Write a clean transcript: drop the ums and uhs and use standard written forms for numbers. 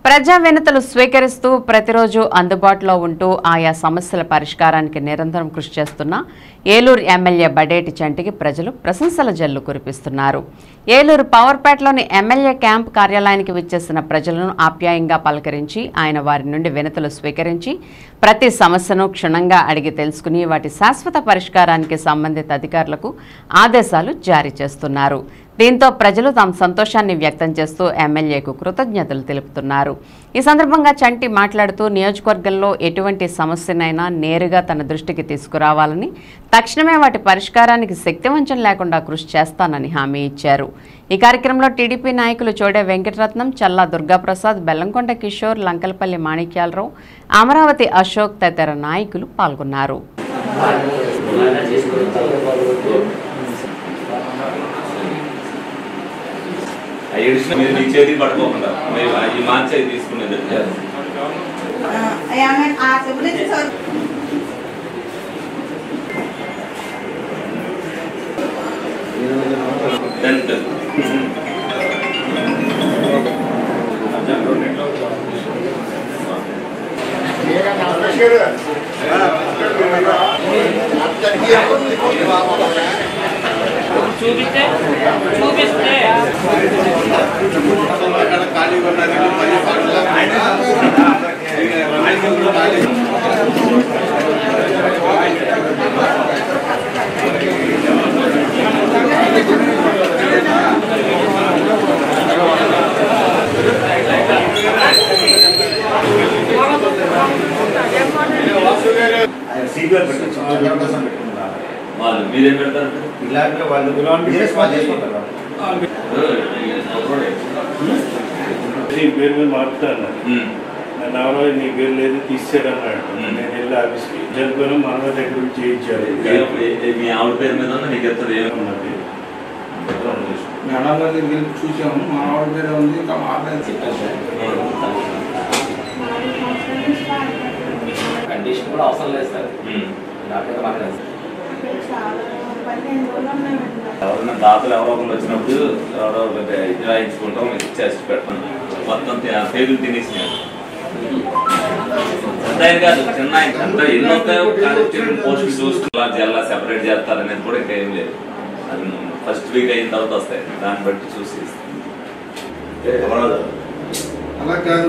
ప్రజా వినతులు స్వీకరిస్తూ ప్రతిరోజు అందుబాటులో ఉంటూ ఆయా సమస్యల పరిష్కారానికి నిరంతరం కృషి చేస్తున్న ఏలూరు ఎమ్మెల్యే బడేటి చంటికి ప్రజలు ప్రశంసల జల్లు కురిపిస్తున్నారు. ఏలూరు పవర్పేటలోని ఎమ్మెల్యే క్యాంప్ కార్యాలయానికి విచ్చేసిన ప్రజలను ఆప్యాయంగా పలకరించి ఆయన వారి నుండి వినతులు స్వీకరించి ప్రతి సమస్యను క్షుణ్ణంగా అడిగి తెలుసుకుని వాటి శాశ్వత పరిష్కారానికి సంబంధిత అధికారులకు ఆదేశాలు జారీ చేస్తున్నారు. దీంతో ప్రజలు తమ సంతోషాన్ని వ్యక్తం చేస్తూ ఎమ్మెల్యేకు కృతజ్ఞతలు తెలుపుతున్నారు. ఈ సందర్భంగా చంటి మాట్లాడుతూ నియోజకవర్గంలో ఎటువంటి సమస్యనైనా నేరుగా తన దృష్టికి తీసుకురావాలని, తక్షణమే వాటి పరిష్కారానికి శక్తివంచన లేకుండా కృషి చేస్తానని హామీ ఇచ్చారు. ఈ కార్యక్రమంలో టీడీపీ నాయకులు చోడే వెంకటరత్నం, చల్లా దుర్గాప్రసాద్, బెల్లంకొండ కిషోర్, లంకలపల్లి మాణిక్యాలరావు, అమరావతి అశోక్ తదితర నాయకులు పాల్గొన్నారు. పట్టుకోకుండా ఈ మార్చి తీసుకునేది చూపిస్తే వాళ్ళు మీరేం పెడతారు? ఇలాంటి వాళ్ళు పేరు మీద మార్పుతాను. నన్ను ఎవరో నీ పేరు లేదు తీసేయడం అన్నాడు. నేను వెళ్ళి ఆఫీస్కి జరుపుకొని మా అన్న దగ్గర నుంచి చేయించారు. మీ ఆవిడ పేరు మీద నీకు ఎత్తారు ఏమన్నది? మేడం దగ్గర చూసాము. మా ఆవిడ పేరు ఉంది. ఇంకా కండిషన్ కూడా అవసరం లేదు సార్. ఎవరైనా దాతలు ఎవరో ఒకరు వచ్చినప్పుడు ఎవరో రాయించుకుంటాం, చేసి పెడతాం. మొత్తం పేగులు తినేసినాయి. పెద్ద ఆయన కాదు, చిన్న ఆయన. ఎన్నో పోస్టులు చూసుకున్నా జిల్లా సెపరేట్ చేస్తారనేది కూడా ఇంకా ఏం లేదు. అది ఫస్ట్ వీక్ అయిన తర్వాత వస్తాయి. దాన్ని బట్టి చూసి అలా కాదు.